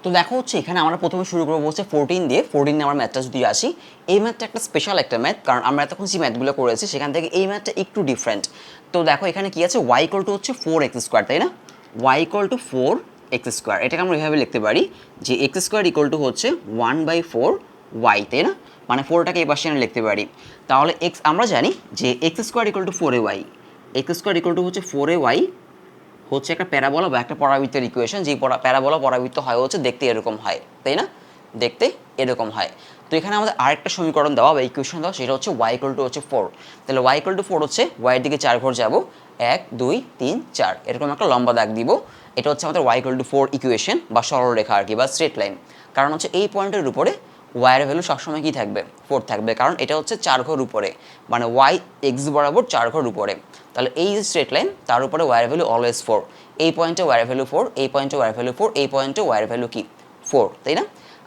তো দেখো হচ্ছে এখানে আমরা প্রথমে শুরু করবো হচ্ছে 14 দিয়ে। 14 আমার ম্যাথটা যদি আসি, এই ম্যাথটা একটা স্পেশাল একটা ম্যাথ, কারণ আমরা এতক্ষণ যে ম্যাথগুলো করেছি সেখান থেকে এই ম্যাথটা একটু ডিফারেন্ট। তো দেখো এখানে কি আছে, ওয়াই ইকুয়াল টু হচ্ছে 4x², তাই না? ওয়াই ইকুয়াল টু 4x², এটাকে আমরা এভাবে লিখতে পারি যে x² ইকুয়াল টু হচ্ছে 1/4 ওয়াই, তাই না? মানে 4টাকে এই পাশে আমরা লিখতে পারি। তাহলে আমরা জানি যে x² equal to 4ay, x² equal to হচ্ছে 4ay হচ্ছে একটা প্যারাবোলা বা একটা পরাবৃত্তের ইকুয়েশন। যে প্যারাবোলা পরাবৃত্ত হয় হচ্ছে দেখতে এরকম হয়, তাই না? দেখতে এরকম হয়। তো এখানে আমাদের আরেকটা সমীকরণ দেওয়া বা ইকুয়েশন দেওয়া, সেটা হচ্ছে ওয়াই ইকুয়াল টু হচ্ছে 4। তাহলে ওয়াই ইকুয়াল টু 4 হচ্ছে ওয়াইয়ের দিকে 4 ঘর যাব, 1 2 3 4, এরকম একটা লম্বা দাগ দিব। এটা হচ্ছে আমাদের ওয়াই ইকুয়াল টু 4 ইকুয়েশন বা সরলরেখা আর কি, বা স্ট্রেট লাইন। কারণ হচ্ছে এই পয়েন্টের উপরে ওয়াইয়ের ভ্যালু সবসময় কী থাকবে, 4 থাকবে, কারণ এটা হচ্ছে 4 ঘর উপরে, মানে ওয়াই এক্স বরাবর 4 ঘর উপরে। তাহলে এই যে স্ট্রেট লাইন, তার উপরে ওয়াইয়ের ভ্যালু অলওয়েজ 4। এই পয়েন্টে ওয়াইয়ের ভ্যালু 4, এই পয়েন্টে ওয়াইয়ের ভ্যালু 4, এই পয়েন্টে ওয়াইয়ের ভ্যালু কি 4, তাই না?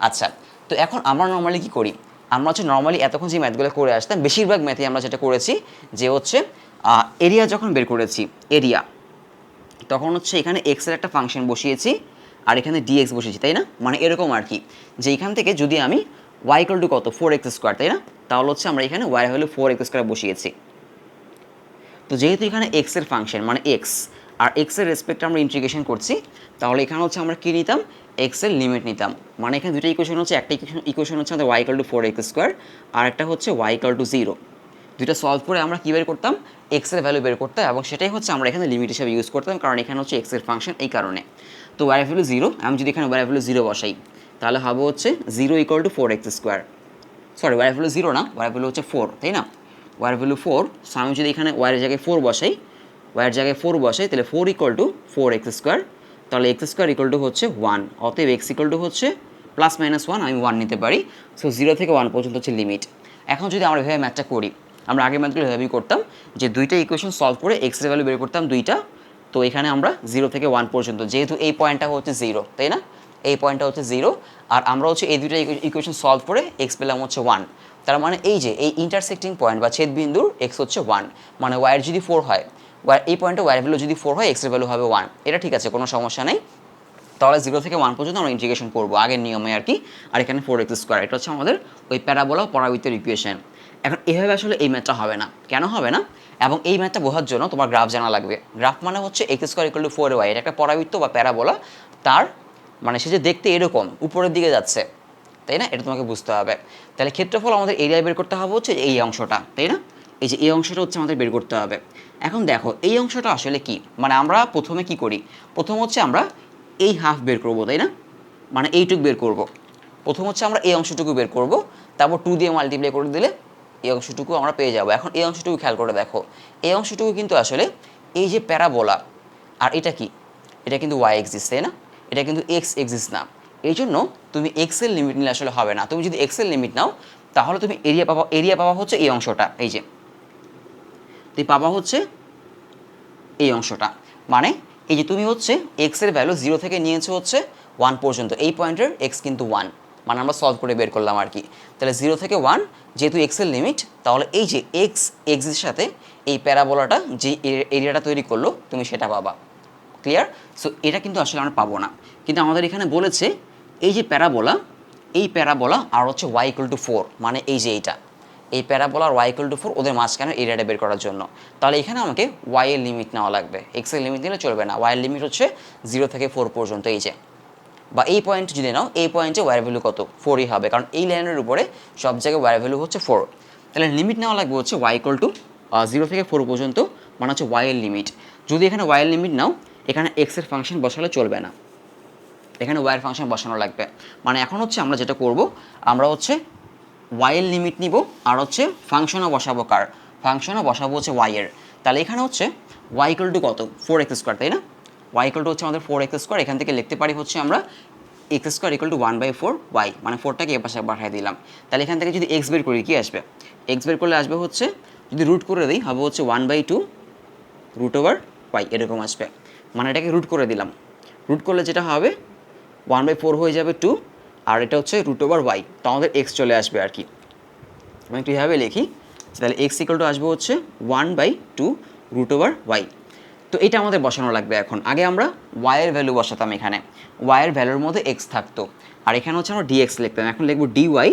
আচ্ছা, তো এখন আমরা নর্মালি কী করি, আমরা হচ্ছে নর্মালি এতক্ষণ যে ম্যাথগুলো করে আসতাম, বেশিরভাগ ম্যাথে আমরা যেটা করেছি যে হচ্ছে এরিয়া যখন বের করেছি, এরিয়া, তখন হচ্ছে এখানে এক্সের একটা ফাংশন বসিয়েছি আর এখানে ডিএক্স বসিয়েছি, তাই না? মানে এরকম আর কি, যে এখান থেকে যদি আমি ওয়াই ইকুয়াল টু কত 4x², তাই না? তাহলে হচ্ছে আমরা এখানে ওয়াই ভ্যালু 4x² বসিয়েছি। তো যেহেতু এখানে এক্সের ফাংশন মানে এক্স, আর এক্সের রেসপেক্টে আমরা ইন্টিগ্রেশন করছি, তাহলে এখানে হচ্ছে আমরা কী নিতাম, এক্সের লিমিট নিতাম। মানে এখানে দুটো ইকুয়েশন হচ্ছে, একটা ইকুয়েশন হচ্ছে আমাদের ওয়াই ইকুয়াল টু 4x², আর একটা হচ্ছে ওয়াই ইকুয়াল টু 0। দুইটা সলভ করে আমরা কী বের করতাম, এক্সের ভ্যালু বের করতাম, এবং সেটাই হচ্ছে আমরা এখানে লিমিট হিসাবে ইউজ করতাম, কারণ এখানে হচ্ছে এক্সের ফাংশন, এই কারণে। তো ওয়াই ভ্যালু 0, আমি যদি এখানে ওয়াই ভ্যালু 0 বসাই, তাহলে হবে হচ্ছে 0 equal to 4x²। Sorry, Y value 0 না, ওয়াই ভ্যালু হচ্ছে 4, তাই না? ওয়াই ভ্যালু 4, সো আমি যদি এখানে ওয়াইয়ের জায়গায় 4 বসাই, ওয়াইয়ের জায়গায় 4 বসাই, তাহলে 4 ইকুয়াল টু 4x², তাহলে x² ইকুয়াল টু হচ্ছে 1, অতএব x ইকুয়াল টু হচ্ছে +-1, আমি 1 নিতে পারি। সো 0 থেকে 1 পর্যন্ত হচ্ছে লিমিট। এখন যদি আমরা এভাবে ম্যাথটা করি, আমরা আগের ম্যাথগুলো এভাবেই করতাম যে দুইটা ইকুয়েশন সলভ করে এক্সের ভ্যালু বের করতাম দুইটা। তো এখানে আমরা 0 থেকে 1 পর্যন্ত, যেহেতু এই পয়েন্টটা হচ্ছে 0, তাই না? এই পয়েন্টটা হচ্ছে 0, আর আমরা হচ্ছে এই দুইটা ইকুয়েশন সলভ করে এক্স পেলাম হচ্ছে 1। তার মানে এই যে এই ইন্টারসেক্টিং পয়েন্ট বা ছেদ বিন্দুর এক্স হচ্ছে 1, মানে ওয়াইয়ের যদি 4 হয়, এই পয়েন্টে ওয়াইয়ের ভ্যালু যদি 4 হয়, এক্সের ভ্যালু হবে 1। এটা ঠিক আছে, কোনো সমস্যা নেই। তাহলে 0 থেকে 1 পর্যন্ত আমরা ইন্টিগ্রেশন করবো আগের নিয়মে আর কি। আর এখানে 4x², এটা হচ্ছে আমাদের ওই প্যারাবোলা পরাবৃত্তের ইকুয়েশন। এখন এভাবে আসলে এই ম্যাথটা হবে না, কেন হবে না? এবং এই ম্যাথটা বোঝার জন্য তোমার গ্রাফ জানা লাগবে। গ্রাফ মানে হচ্ছে x² ইকুয়াল টু 4y, এটা একটা পরাবৃত্ত বা প্যারাবোলা, তার মানে সে যে দেখতে এরকম উপরের দিকে যাচ্ছে, তাই না? এটা তোমাকে বুঝতে হবে। তাহলে ক্ষেত্রফল আমাদের এরিয়া বের করতে হবে হচ্ছে এই অংশটা, তাই না? এই যে এই অংশটা হচ্ছে আমাদের বের করতে হবে। এখন দেখো এই অংশটা আসলে কি, মানে আমরা প্রথমে কি করি, প্রথম হচ্ছে আমরা এই হাফ বের করবো, তাই না? মানে এইটুকু বের করব। প্রথম হচ্ছে আমরা এই অংশটুকু বের করব, তারপর 2 দিয়ে মাল্টিপ্লাই করে দিলে এই অংশটুকু আমরা পেয়ে যাব। এখন এই অংশটুকু খেয়াল করে দেখো, এই অংশটুকু কিন্তু আসলে এই যে প্যারাবোলা, আর এটা কি, এটা কিন্তু ওয়াই এক্সিস, তাই না? এটা কিন্তু এক্স এক্সিস না। এই জন্য তুমি এক্সের লিমিট নিলে আসলে হবে না। তুমি যদি এক্সের লিমিট নাও, তাহলে তুমি এরিয়া পাবা হচ্ছে এই অংশটা, এই যে তুমি পাবা হচ্ছে এই অংশটা। মানে এই যে তুমি হচ্ছে এক্সের ভ্যালু 0 থেকে নিয়েছো হচ্ছে 1 পর্যন্ত, এই পয়েন্টের এক্স কিন্তু 1, মানে আমরা সলভ করে বের করলাম আর কি। তাহলে 0 থেকে 1 যেহেতু এক্সের লিমিট, তাহলে এই যে এক্স এক্সের সাথে এই প্যারাবোলাটা যে এরিয়াটা তৈরি করলো তুমি সেটা পাবা। ক্লিয়ার? সো এটা কিন্তু আসলে আমরা পাবো না, কিন্তু আমাদের এখানে বলেছে এই যে প্যারাবোলা, এই প্যারাবোলা আর হচ্ছে ওয়াই ইকুয়াল টু 4, মানে এই যে এইটা, এই প্যারাবোলা আর ওয়াই ইকুয়াল টু 4, ওদের মাঝখানে এরিয়াটা বের করার জন্য। তাহলে এখানে আমাকে ওয়াই এর লিমিট নেওয়া লাগবে, এক্সের লিমিট নিলে চলবে না। ওয়াই এর লিমিট হচ্ছে 0 থেকে 4 পর্যন্ত, এই যে, বা এই পয়েন্ট যদি নাও, এই পয়েন্টে ওয়াই ভ্যালু কত 4ই হবে, কারণ এই লাইনের উপরে সব জায়গায় ওয়াই ভ্যালু হচ্ছে 4। তাহলে লিমিট নেওয়া লাগবে হচ্ছে ওয়াই ইকুয়াল টু 0 থেকে 4 পর্যন্ত, মানে হচ্ছে ওয়াই এর লিমিট। যদি এখানে ওয়াই এর লিমিট নাও, এখানে এক্সের ফাংশন বসালে চলবে না, এখানে ওয়াই এর ফাংশন বসানো লাগবে। মানে এখন হচ্ছে আমরা যেটা করব, আমরা হচ্ছে ওয়াই এর লিমিট নিব, আর হচ্ছে ফাংশনও বসাবো, কার ফাংশনও বসাবো হচ্ছে ওয়াই এর। তাহলে এখানে হচ্ছে ওয়াই ইকুয়াল টু কত 4x², তাই না? ওয়াই ইকুয়াল টু হচ্ছে আমাদের 4x², এখান থেকে লিখতে পারি হচ্ছে আমরা x² ইকুয়াল টু 1/4 ওয়াই, মানে 4টাকে এ পাশে পাঠিয়ে দিলাম। তাহলে এখান থেকে যদি এক্স বের করি, কি আসবে, এক্স বের করলে আসবে হচ্ছে, যদি রুট করে দিই হবে হচ্ছে 1/2 রুট ওভার ওয়াই, এরকম আসবে। মানে এটাকে রুট করে দিলাম, রুট করলে যেটা হবে 1/4 হয়ে যাবে 2, আর এটা হচ্ছে রুট ওভার ওয়াই, তো আমাদের এক্স চলে আসবে আর কি। আমি একটু এভাবে লিখি, তাহলে এক্স ইকুয়াল টু আসবে হচ্ছে 1/2 রুট ওভার ওয়াই। তো তো এটা আমাদের বসানো লাগবে এখন। আগে আমরা ওয়াইয়ের ভ্যালু বসাতাম, এখানে ওয়াইয়ের ভ্যালুর মধ্যে এক্স থাকতো, আর এখানে হচ্ছে আমরা ডিএক্স লিখতাম। এখন লিখবো ডিওয়াই,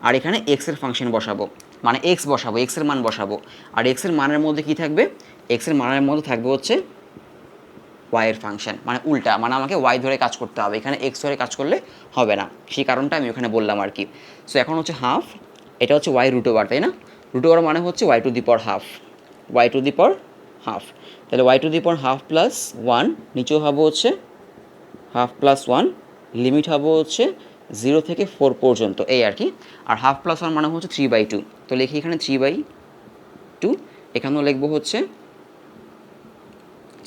আর এখানে এক্সের ফাংশন বসাবো, মানে এক্স বসাবো, এক্সের মান বসাবো। আর এক্সের মানের মধ্যে কি থাকবে? এক্সের মানের মধ্যে থাকবে হচ্ছে ওয়াইয়ের ফাংশন, মানে উল্টা, মানে আমাকে ওয়াই ধরে কাজ করতে হবে, এখানে এক্স ধরে কাজ করলে হবে না, সেই কারণটা আমি ওখানে বললাম আর কি। সো এখন হচ্ছে হাফ, এটা হচ্ছে ওয়াই রুট ওভার, তাই না? রুট ওভার মানে হচ্ছে y to the power half, y to the power half. তাহলে y to the power half plus one, নিচেও হবে হচ্ছে হাফ প্লাস ওয়ান, লিমিট হবে হচ্ছে 0 থেকে 4 পর্যন্ত, এই আর কি। আর হাফ প্লাস ওয়ান মানে হচ্ছে 3/2, তো লিখি এখানে 3/2, এখানেও লিখবো হচ্ছে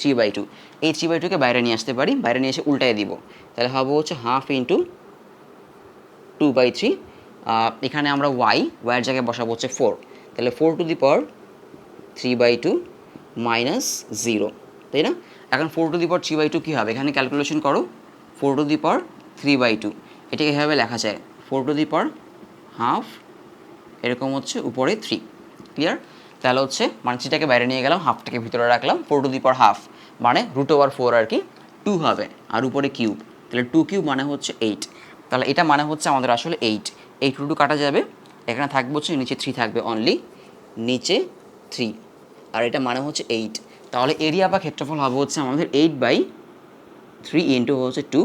3/2। এই 3/2কে বাইরে নিয়ে আসতে পারি, বাইরে নিয়ে এসে উল্টায় দিব, তাহলে হবে হচ্ছে হাফ ইন্টু 2/3। এখানে আমরা ওয়াইয়ের জায়গায় বসাবো হচ্ছে 4, তাহলে 4 টু দি পাওয়ার 3/2 মাইনাস 0, তাই না? এখন 4 টু দি পাওয়ার 3/2 কী হবে? এখানে ক্যালকুলেশন করো, 4 টু দি পাওয়ার 3/2, এটাকে এভাবে লেখা যায় 4 টু দি পাওয়ার হাফ, এরকম হচ্ছে উপরে 3, ক্লিয়ার? তাহলে হচ্ছে মানে 3টাকে বাইরে নিয়ে গেলাম, হাফটাকে ভিতরে রাখলাম, 4 টু দি পাওয়ার হাফ মানে রুট ওভার 4 আর কি, 2 হবে, আর উপরে কিউব, তাহলে 2 কিউব মানে হচ্ছে 8। তাহলে এটা মানে হচ্ছে আমাদের আসলে 8, 8 টু কাটা যাবে, এখানে থাকবে হচ্ছে নিচে 3 থাকবে অনলি, নিচে 3, আর এটা মানে হচ্ছে 8। তাহলে এরিয়া বা ক্ষেত্রফল হবে হচ্ছে আমাদের 8/3 ইন্টু হচ্ছে 2,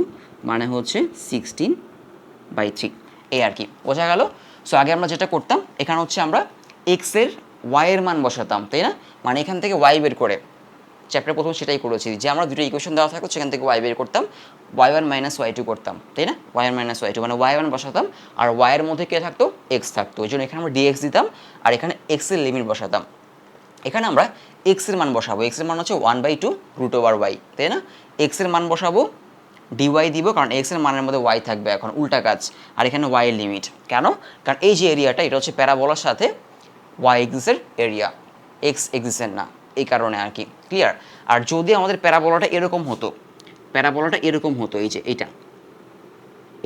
মানে হচ্ছে 16/3, এই আর কি, বোঝা গেল? সো আগে আমরা যেটা করতাম, এখানে হচ্ছে আমরা এক্সের ওয়াইয়ের মান বসাতাম, তাই না? মানে এখান থেকে ওয়াই বের করে, চ্যাপ্টার প্রথম সেটাই করেছি যে আমরা দুটো ইকুয়েশন দেওয়া থাকতো, সেখান থেকে ওয়াই বের করতাম, y1 মাইনাস y2 করতাম, তাই না? y1 মাইনাস y2 মানে y1 বসাতাম, আর ওয়াইয়ের মধ্যে কে থাকতো? এক্স থাকতো, ওই জন্য এখানে আমরা ডিএক্স দিতাম, আর এখানে এক্সের লিমিট বসাতাম। এখানে আমরা এক্সের মান বসাবো, এক্সের মান হচ্ছে 1/2 রুট ওভার ওয়াই, তাই না? এক্সের মান বসাবো, ডিওয়াই দিব, কারণ এক্সের মানের মধ্যে ওয়াই থাকবে, এখন উল্টা কাজ, আর এখানে ওয়াইয়ের লিমিট। কেন? কারণ এই যে এরিয়াটা, এটা হচ্ছে প্যারাবোলার সাথে ওয়াই এক্সিসের এরিয়া, এক্স এক্সিসের না, এই কারণে আর কি, ক্লিয়ার? আর যদি আমাদের প্যারাবোলাটা এরকম হতো, প্যারাবোলাটা এরকম হতো, এই যে এইটা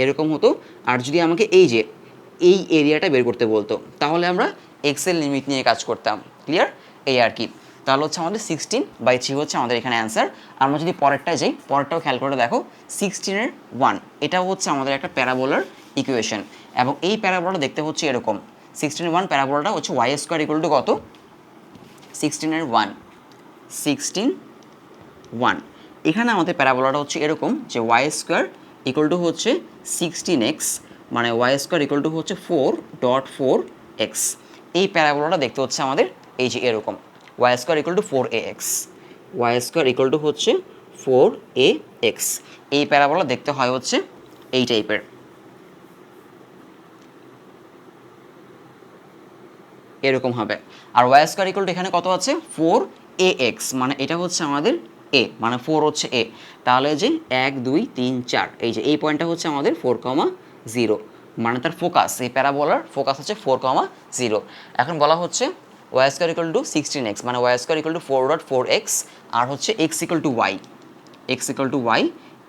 এরকম হতো, আর যদি আমাকে এই যে এই এরিয়াটা বের করতে বলতো, তাহলে আমরা এক্সের লিমিট নিয়ে কাজ করতাম, ক্লিয়ার? এই আর কি। তাহলে হচ্ছে আমাদের 16/3 হচ্ছে আমাদের এখানে অ্যান্সার। আমরা যদি পরেরটায় যাই, পরেরটাও খেয়াল করে দেখো, 16-এর 1, এটাও হচ্ছে আমাদের একটা প্যারাবোলার ইকুয়েশন, এবং এই প্যারাবোলাটা দেখতে হচ্ছে এরকম। 16-এর 1 প্যারাবোলাটা হচ্ছে ওয়াই স্কোয়ার ইকুয়াল টু কত? 16-এর 1 এখানে আমাদের প্যারাবোলাটা হচ্ছে এরকম যে ওয়াই স্কোয়ার ইকুয়াল টু হচ্ছে 16x, মানে ওয়াই স্কোয়ার ইকুয়াল টু হচ্ছে 4.4x। এই প্যারাবোলাটা দেখতে হচ্ছে আমাদের এই যে এরকম, Y square equal to 4ax, Y square equal to হচ্ছে 4ax। এই প্যারাবোলা দেখতে হয় হচ্ছে এই টাইপের, এরকম হবে। আর ওয়াই স্কোয়ার ইকুয়াল টু এখানে কত আছে? 4ax, মানে এটা হচ্ছে আমাদের এ, মানে 4 হচ্ছে এ। তাহলে যে 1 2 3 4, এই যে এই পয়েন্টটা হচ্ছে আমাদের 4,0, মানে তার ফোকাস, এই প্যারাবোলার ফোকাস হচ্ছে 4,0। এখন বলা হচ্ছে Y square equal to 16x, মানে Y square equal to 4.4x, আর হচ্ছে X equal to Y, X equal to Y,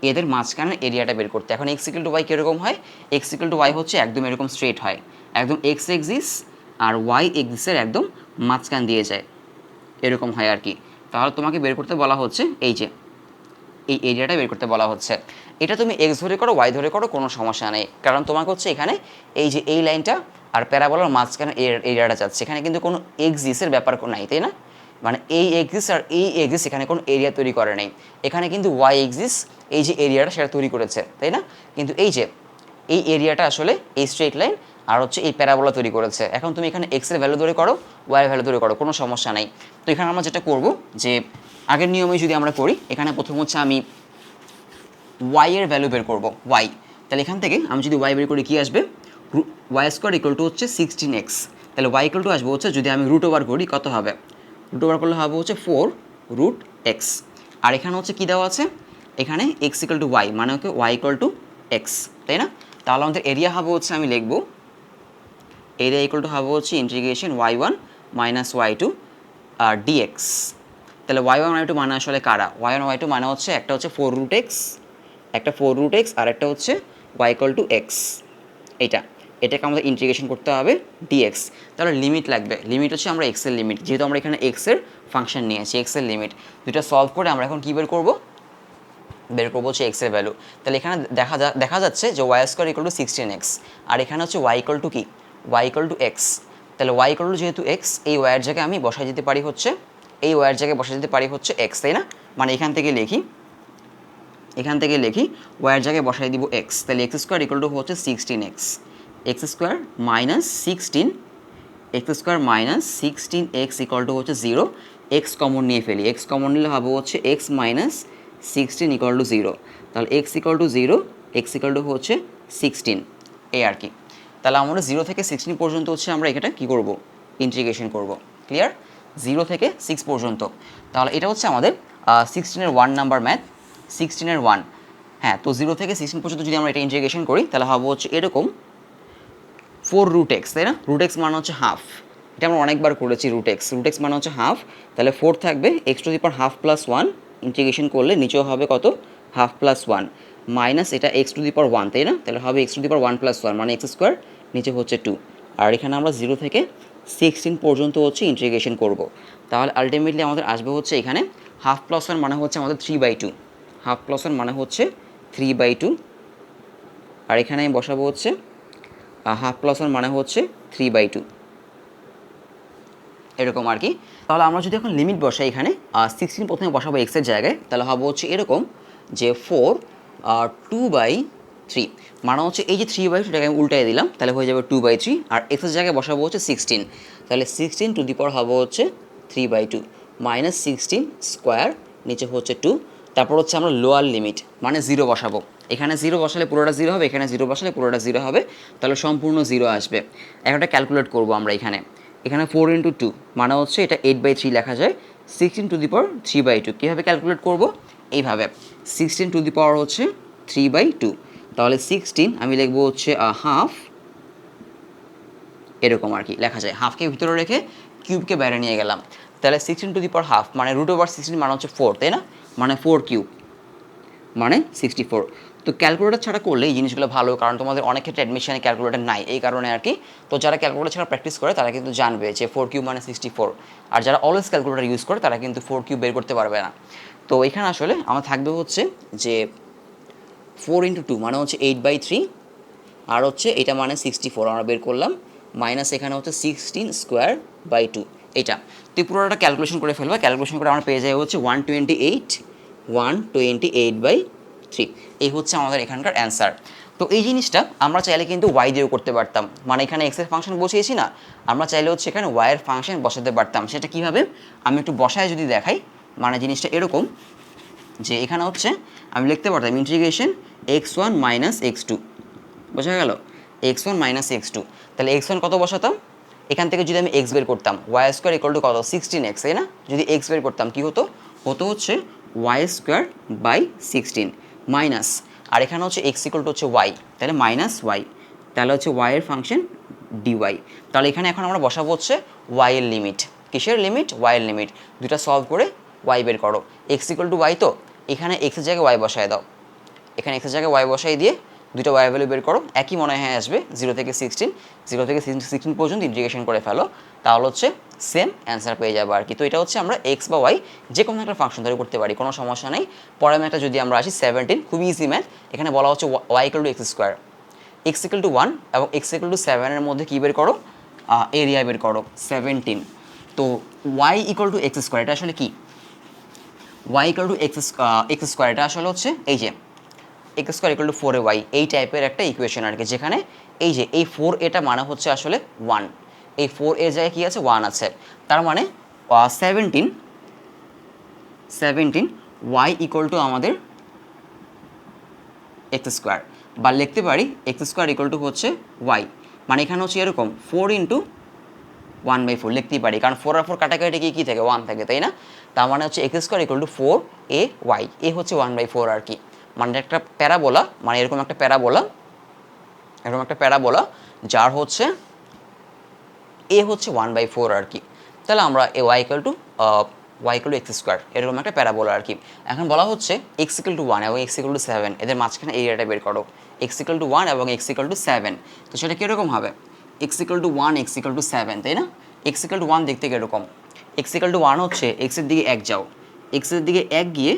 এদের মাঝখানের এরিয়াটা বের করতে। এখন এক্স ইকুয়াল টু ওয়াই কীরকম হয়? এক্স ইকুয়াল টু ওয়াই হচ্ছে একদম এরকম স্ট্রেট হয়, একদম এক্স এক্সিস আর ওয়াই এক্সিসের একদম মাঝখান দিয়ে যায়, এরকম হয় আর কি। তাহলে তোমাকে বের করতে বলা হচ্ছে এই যে এই এরিয়াটা বের করতে বলা হচ্ছে। এটা তুমি এক্স ধরে করো, ওয়াই ধরে করো, কোনো সমস্যা নেই, কারণ তোমাকে হচ্ছে এখানে এই যে এই লাইনটা আর প্যারাবোলার মাঝখানে এরিয়াটা যাচ্ছে, এখানে কিন্তু কোনো এক্সিসের ব্যাপার নাই, তাই না? মানে এই এক্সিস আর এই এক্সিস এখানে কোনো এরিয়া তৈরি করে নেই, এখানে কিন্তু ওয়াই এক্সিস এই যে এরিয়াটা সেটা তৈরি করেছে, তাই না? কিন্তু এই যে এই এরিয়াটা আসলে এই স্ট্রেট লাইন আর হচ্ছে এই প্যারাবোলা তৈরি করেছে। এখন তুমি এখানে এক্সের ভ্যালু ধরে করো, ওয়াই ভ্যালু ধরে করো, কোনো সমস্যা নাই। তো এখানে আমরা যেটা করব যে আগের নিয়মে যদি আমরা করি, এখানে প্রথম হচ্ছে আমি ওয়াই এর ভ্যালু বের করব, ওয়াই। তাহলে এখান থেকে আমি যদি ওয়াই বের করি কী আসবে? ওয়াই স্কোয়ার ইকুয়াল টু হচ্ছে 16x, তাহলে ওয়াই ইকুয়াল টু আসবে হচ্ছে, যদি আমি রুট ওভার করি কত হবে? রুট ওভার করলে হবে হচ্ছে 4√x, আর এখানে হচ্ছে কী দেওয়া আছে? এখানে এক্স ইকুয়াল টু ওয়াই, মানে ওকে ওয়াই ইকুয়াল টু এক্স, তাই না? তাহলে আমাদের এরিয়া হবে হচ্ছে, আমি লিখব এরিয়া ইকুয়াল টু হবে হচ্ছে ইন্টিগ্রেশন y1 মাইনাস y2 আর dx। তাহলে y1 y2 মানে আসলে কারা? y1 y2 মানে হচ্ছে একটা হচ্ছে 4√x, একটা 4√x, আর একটা হচ্ছে y ইকুয়াল টু x, এইটা এটাকে আমাদের ইন্টিগ্রেশন করতে হবে ডিএক্স। তাহলে লিমিট লাগবে, লিমিট হচ্ছে আমরা এক্সের লিমিট, যেহেতু আমরা এখানে এক্সের ফাংশন নিয়েছি, এক্সের লিমিট দুটো সলভ করে আমরা এখন কী বের করবো, বের করবো হচ্ছে এক্সের ভ্যালু। তাহলে এখানে দেখা যাচ্ছে যে Y square equal to 16x, আর এখানে হচ্ছে ওয়াই ইকুয়াল টু কি, ওয়াই ইকুয়াল টু এক্স। তাহলে ওয়াই ইকুয়াল টু যেহেতু এক্স, এই ওয়াইয়ের জায়গায় আমি বসাই দিতে পারি হচ্ছে, এই ওয়াইয়ের জায়গায় বসাই দিতে পারি হচ্ছে এক্স, তাই না? মানে এখান থেকে লিখি ওয়াইয়ের জায়গায় বসাই দিব এক্স। তাহলে এক্স স্কোয়ার ইকুয়াল টু হচ্ছে 16x, x square minus 16x equal to হচ্ছে 0। এক্স কমন নিয়ে ফেলি, এক্স কমন নিলে হবে হচ্ছে এক্স মাইনাস 16 ইকুয়াল টু 0। তাহলে x equal to 0, X equal to হচ্ছে 16, এই আর কি। তাহলে আমরা 0 থেকে 16 পর্যন্ত হচ্ছে আমরা এটা কী করব, ইন্টিগ্রেশন করব। ক্লিয়ার? 0 থেকে 6 পর্যন্ত। তাহলে এটা হচ্ছে আমাদের 16-এর 1 নাম্বার ম্যাথ, 16-এর 1। হ্যাঁ, তো 0 থেকে 16 পর্যন্ত যদি আমরা এটা ইন্টিগ্রেশন করি তাহলে হবে হচ্ছে এরকম 4√x, তাই না? √x মানে হচ্ছে হাফ, এটা আমরা অনেকবার করেছি। √x মানে হচ্ছে হাফ। তাহলে 4 থাকবে x two the power half plus 1, integration করলে নিচেও হবে কত, হাফ প্লাস 1 মাইনাস এটা x টু দি পাওয়ার 1, তাই না? তাহলে হবে x two the power 1 plus 1 মানে x স্কোয়ার, নিচে হচ্ছে 2। আর এখানে আমরা 0 থেকে 16 পর্যন্ত হচ্ছে ইন্টিগ্রেশন করব। তাহলে আলটিমেটলি আমাদের আসবে হচ্ছে এখানে হাফ প্লাস 1 মানে হচ্ছে আমাদের 3/2, হাফ প্লাস 1 মানে হচ্ছে 3/2। আর এখানে আমি বসাবো হচ্ছে হাফ প্লাস 1 মানে হচ্ছে 3/2, এরকম আর কি। তাহলে আমরা যদি এখন লিমিট বসাই এখানে 16 প্রথমে বসাবো এক্সের জায়গায়, তাহলে হবে হচ্ছে এরকম যে 4/2/3 মানে হচ্ছে এই যে 3/2টাকে আমি উল্টাই দিলাম, তাহলে হয়ে যাবে 2/3। আর এক্সের জায়গায় বসাবো হচ্ছে 16, তাহলে 16 টু দি পাওয়ার হবে হচ্ছে 3/2 মাইনাস 16 স্কোয়ার, নিচে হচ্ছে 2। তারপর হচ্ছে আমরা লোয়ার লিমিট মানে 0 বসাবো, এখানে 0 বসালে পুরোটা 0 হবে, এখানে 0 বসালে পুরোটা 0 হবে, তাহলে সম্পূর্ণ 0 আসবে। একটা ক্যালকুলেট করবো আমরা এখানে 4 × 2 মানে হচ্ছে এটা 8/3 লেখা যায়, 16 টু দি পাওয়ার 3/2 কীভাবে ক্যালকুলেট করবো, এইভাবে 16 টু দি পাওয়ার হচ্ছে 3/2, তাহলে 16 আমি লিখবো হচ্ছে হাফ, এরকম আর কি লেখা যায়। হাফকে ভিতরে রেখে কিউবকে বাইরে নিয়ে গেলাম, তাহলে 16 টু দি পাওয়ার হাফ মানে √16 মানে হচ্ছে 4, তাই না? মানে 4 কিউব মানে 64। তো ক্যালকুলেটার ছাড়া করলে এই জিনিসগুলো ভালো, কারণ তোমাদের অনেক ক্ষেত্রে অ্যাডমিশনে ক্যালকুলেটার নাই, এই কারণে আর কি। তো যারা ক্যালকুলেটার ছাড়া প্র্যাকটিস করে তারা কিন্তু জানবে যে 4 কিউব মানে 64, আর যারা অলওয়েজ ক্যালকুলেটার ইউজ করে তারা কিন্তু 4 কিউব বের করতে পারবে না। তো এখানে আসলে আমার থাকবে হচ্ছে যে 4 × 2 মানে হচ্ছে 8/3, আর হচ্ছে এটা মানে 64 আমরা বের করলাম, মাইনাস এখানে হচ্ছে 16^2 এটা। তো এই পুরোটা ক্যালকুলেশন করে ফেলবো, ক্যালকুলেশন করে আমরা পেয়ে যাই হচ্ছে 128/3, এই হচ্ছে আমাদের এখানকার অ্যান্সার। তো এই জিনিসটা আমরা চাইলে কিন্তু ওয়াই দিয়েও করতে পারতাম, মানে এখানে এক্সের ফাংশন বসিয়েছি না, আমরা চাইলে হচ্ছে এখানে ওয়াইয়ের ফাংশন বসাতে পারতাম। সেটা কীভাবে আমি একটু বসায় যদি দেখাই, মানে জিনিসটা এরকম যে এখানে হচ্ছে আমি লিখতে পারতাম ইন্টিগ্রেশন x1 মাইনাস x2, বোঝা গেল, x1 মাইনাস x2। তাহলে x1 কত বসাতাম, এখান থেকে যদি আমি x বের করতাম ওয়াই স্কোয়ার ইকুয়াল টু কত 16x, তাই না? যদি x বের করতাম কী হতো, হচ্ছে ওয়াই স্কোয়ার বাই 16 মাইনাস, আর এখানে হচ্ছে x ইকুয়াল টু হচ্ছে ওয়াই, তাহলে মাইনাস ওয়াই, তাহলে হচ্ছে ওয়াইয়ের ফাংশন ডিওয়াই। তাহলে এখানে এখন আমরা বসাবো হচ্ছে ওয়াইয়ের লিমিট, কিসের লিমিট, ওয়াইয়ের লিমিট। দুটা সলভ করে ওয়াই বের করো, x ইকুয়াল টু ওয়াই, তো এখানে এক্সের জায়গায় ওয়াই বসায় দাও, এখানে এক্সের জায়গায় ওয়াই বসাই দিয়ে দুটো ওয়াই ভ্যালু বের করো, একই মনে হয় আসবে 0 থেকে 16 পর্যন্ত ইন্টিগ্রেশন করে ফেলো, তাহলে হচ্ছে সেম অ্যান্সার পেয়ে যাবো আর কি। তো এটা হচ্ছে আমরা এক্স বা ওয়াই যে কোনো একটা ফাংশন ধরে করতে পারি, কোনো সমস্যা নেই। পরের ম্যাথটা যদি আমরা আসি 17, খুবই ইজি ম্যাথ। এখানে বলা হচ্ছে Y equal to x square, X equal to 1 এবং এক্স ইকুয়াল টু 7-এর মধ্যে কী বের করো, এরিয়া বের করো 17। তো Y equal to x square এটা আসলে কি, Y equal to x square এটা আসলে হচ্ছে এই যে x square equal two 4ay, এই টাইপের একটা ইকুয়েশন আর কি, যেখানে এই যে এই 4 এটা মানে হচ্ছে আসলে 1, এই 4 এর জায়গায় কী আছে 1 আছে, তার মানে 17 ওয়াই ইকুয়াল টু আমাদের এক্স স্কোয়ার, বা লিখতে পারি এক্স স্কোয়ার ইকুয়াল টু হচ্ছে ওয়াই, মানে এখানে হচ্ছে এরকম 4 × 1/4 লিখতেই পারি, কারণ 4 আর 4 কাটাকাটি কী থাকে 1 থাকে, তাই না? তার মানে হচ্ছে x square equal two 4ay, এ হচ্ছে 1/4 আর কি। মানে একটা প্যারাবোলা, মানে এরকম একটা প্যারাবোলা যার হচ্ছে এ হচ্ছে 1/4 আর কি। তাহলে আমরা a y equal to x square এরকম একটা প্যারাবোলা আর কি। এখন বলা হচ্ছে এক্স ইকুয়াল টু 1 এবং এক্স ইকুয়াল টু 7, এদের মাঝখানে এরিয়াটা বের করো। এক্স ইকুয়াল টু 1 এবং এক্স ইকুয়াল টু 7। তো সেটা কীরকম হবে, x equal to 1 x equal two 7, তাই না? এক্স ইকুয়াল টু 1 দেখতে কীরকম, এক্স ইকুয়াল টু 1 হচ্ছে এক্সের দিকে 1 যাও, এক্সের দিকে 1 গিয়ে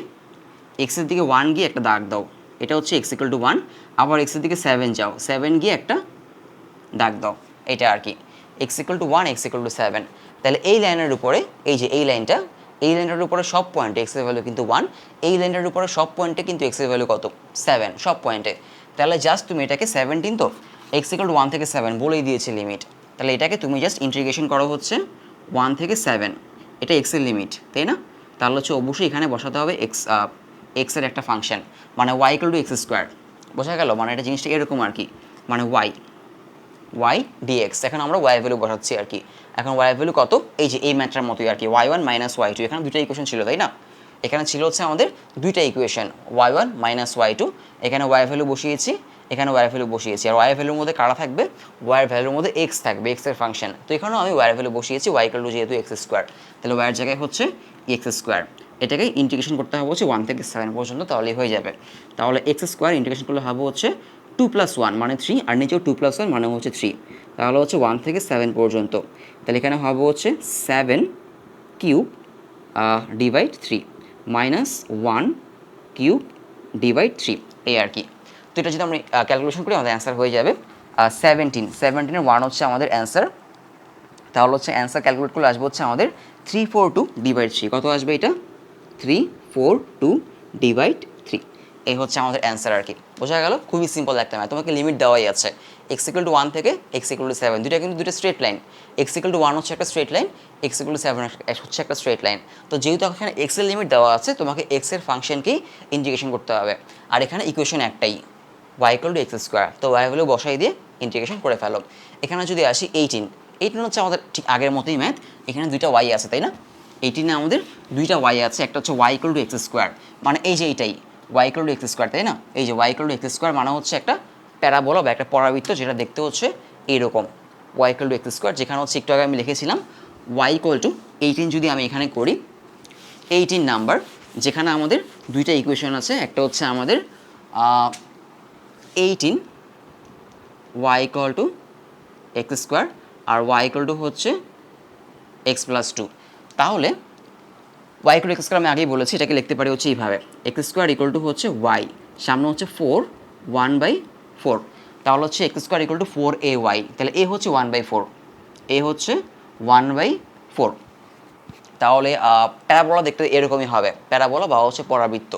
এক্সের দিকে 1 গিয়ে একটা দাগ দাও, এটা হচ্ছে এক্স ইকুয়াল টু 1। আবার এক্সের দিকে 7 যাও, 7 গিয়ে একটা দাগ দাও, এটা আর কি x equal to 1 x equal two 7। তাহলে এই লাইনের উপরে এই যে এই লাইনটা, এই লাইনটার উপরে সব পয়েন্টে এক্সের ভ্যালু কিন্তু 1, এই লাইনটার উপরে সব পয়েন্টে কিন্তু এক্সের ভ্যালু কত, 7 সব পয়েন্টে। তাহলে জাস্ট তুমি এটাকে 17 তো এক্স ইকুয়াল টু 1 থেকে 7 বলেই দিয়েছে লিমিট, তাহলে এটাকে তুমি জাস্ট ইন্টিগ্রেশন করো হচ্ছে 1 থেকে 7, এটা এক্সের লিমিট, তাই না? তাহলে হচ্ছে অবশ্যই এখানে বসাতে হবে এক্সের একটা ফাংশন, মানে Y equal to x square. বোঝা গেল, মানে এটা জিনিসটা এরকম আর কি, মানে ওয়াই ডিএক্স। এখন আমরা ওয়াই ভ্যালু বসাচ্ছি আর কি। এখন ওয়াই ভ্যালু কত, এই যে এই ম্যাথটার মতোই আর কি, y1 মাইনাস y2। এখানে দুইটা ইকুয়েশন ছিল, তাই না? এখানে ছিল হচ্ছে আমাদের দুইটা ইকুয়েশন, y1 মাইনাস y2। এখানে ওয়াই ভ্যালু বসিয়েছি, এখানে ওয়াই ভ্যালু বসিয়েছি। আর ওয়াই ভ্যালুর মধ্যে কারা থাকবে, ওয়াই ভ্যালুর মধ্যে এক্স থাকবে, এক্সের ফাংশন। তো এখানেও আমি ওয়াই ভ্যালু বসিয়েছি, ওয়াই ইকুয়াল টু যেহেতু এক্স স্কোয়ার, তাহলে ওয়াইয়ের জায়গায় হচ্ছে এক্স স্কোয়ার। এটাকে ইন্টিগ্রেশন করতে হবে হচ্ছে 1 থেকে 7 পর্যন্ত, তাহলেই হয়ে যাবে। তাহলে এক্স স্কোয়ার ইন্টিগ্রেশন করলে হবে হচ্ছে 2 + 1 মানে 3, আর নিচেও 2 + 1 মানে হচ্ছে 3। তাহলে হচ্ছে 1 থেকে 7 পর্যন্ত। তাহলে এখানে হবে হচ্ছে 7 cube divide 3 minus 1 cube divide 3, এই আর কি। তো এটা যদি আমরা ক্যালকুলেশন করি আমাদের অ্যান্সার হয়ে যাবে 17 এর 1 হচ্ছে আমাদের অ্যান্সার। তাহলে হচ্ছে অ্যান্সার ক্যালকুলেট করলে আসবে হচ্ছে আমাদের 342 ডিভাইড 3। কত আসবে এটা, 342 ডিভাইড 3। এই হচ্ছে আমাদের অ্যান্সার আর কি। বোঝা গেল, খুবই সিম্পল একটা ম্যাথ। তোমাকে লিমিট দেওয়াই আছে, এক্স ইকুয়াল টু 1 থেকে এক্স ইকুয়াল টু 7, দুইটা কিন্তু দুটো straight line. X equal to 1 হচ্ছে একটা straight line, x equal two 7 হচ্ছে একটা স্ট্রেট লাইন। তো যেহেতু এখানে এক্স এর লিমিট দেওয়া আছে, তোমাকে এক্স এর ফাংশনকেই ইন্টিগ্রেশন করতে হবে। আর এখানে ইকুয়েশন একটাই, Y equal to x square. তো ওয়াই ভ্যালু বসাই দিয়ে ইন্টিগ্রেশন করে ফেলো। এখানে যদি আসি 18 হচ্ছে আমাদের ঠিক আগের মতোই ম্যাথ। এখানে দুইটা ওয়াই আছে, তাই না? 18 আমাদের দুইটা ওয়াই আছে, একটা হচ্ছে Y equal to x square, মানে এই যে এইটাই Y equal to x square, তাই না? এই যে Y equal to x square মানে হচ্ছে একটা প্যারাবোলা বা একটা পরাবৃত্ত, যেটা দেখতে হচ্ছে এইরকম, Y equal to x square. যেখানে হচ্ছে একটু আগে আমি লিখেছিলাম ওয়াই ইকুয়াল টু 18। যদি আমি এখানে করি 18 নাম্বার, যেখানে আমাদের দুইটা ইকুয়েশন আছে, একটা হচ্ছে আমাদের 18 Y equal to x square আর ওয়াই ইকুয়াল টু হচ্ছে এক্স প্লাস 2। তাহলে Y equal to x square আমি আগেই বলেছি, এটাকে লিখতে পারি হচ্ছে এইভাবে, এক্স স্কোয়ার ইকুয়াল টু হচ্ছে ওয়াই, সামনে হচ্ছে 4 1/4। তাহলে হচ্ছে x square equal two 4ay। তাহলে এ হচ্ছে 1/4, এ হচ্ছে 1/4। তাহলে প্যারাবোলা দেখতে এরকমই হবে, প্যারাবোলা বা হচ্ছে পরাবৃত্ত।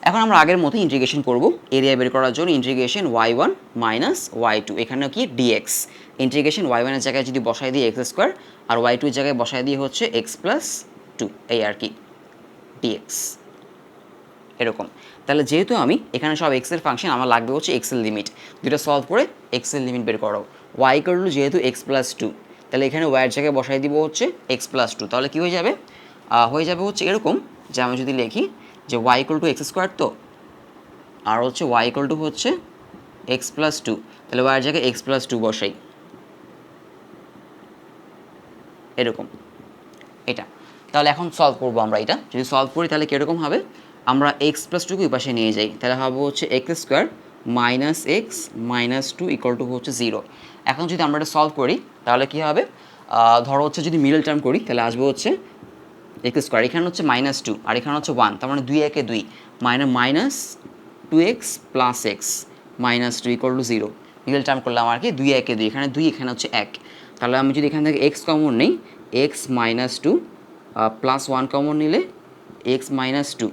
এখন আমরা আগের মতো ইন্টিগ্রেশন করব, এরিয়া বের করার জন্য ইন্টিগ্রেশন y1 মাইনাস y2। এখানে কি dx, ইন্টিগ্রেশন y1 এর জায়গায় যদি বসাই দিই এক্স স্কোয়ার, আর y2 এর জায়গায় বসাই দিয়ে হচ্ছে এক্স প্লাস 2, এই আর কি dx এরকম। তাহলে যেহেতু আমি এখানে সব এক্স এর ফাংশন, আমার লাগবে হচ্ছে এক্স এর লিমিট। দুটো সলভ করে এক্স এর লিমিট বের করো। y ইকুয়াল টু যেহেতু এক্স প্লাস 2, তাহলে এখানে y এর জায়গায় বসাই দিব হচ্ছে এক্স প্লাস 2। তাহলে কী হয়ে যাবে, হয়ে যাবে হচ্ছে এরকম, যে আমি যদি লিখি যে y equal to x square, তো আর হচ্ছে y ইকুয়াল টু হচ্ছে এক্স প্লাস 2। তাহলে y এর জায়গায় এক্স প্লাস 2 বসাই, এরকম এটা। তাহলে এখন সলভ করবো আমরা এটা। যদি সলভ করি তাহলে কীরকম হবে, আমরা এক্স প্লাস 2 কে ওই পাশে নিয়ে যাই, তাহলে হবে হচ্ছে x square minus x minus 2 equal to হচ্ছে 0। এখন যদি আমরা এটা সলভ করি তাহলে কী হবে, ধরো হচ্ছে যদি মিডল টার্ম করি তাহলে আসবে হচ্ছে এক্স স্কোয়ার, এখানে হচ্ছে -2 আর এখানে হচ্ছে 1, তার মানে 2 একে 2 minus 2x plus x minus 2 equal to 0। Middle term করলাম আর কি, 2 একে 2, এখানে 2 এখানে হচ্ছে 1। তাহলে আমি যদি এখান থেকে এক্স কমন নেই, এক্স মাইনাস 2 প্লাস 1 কমন নিলে এক্স মাইনাস 2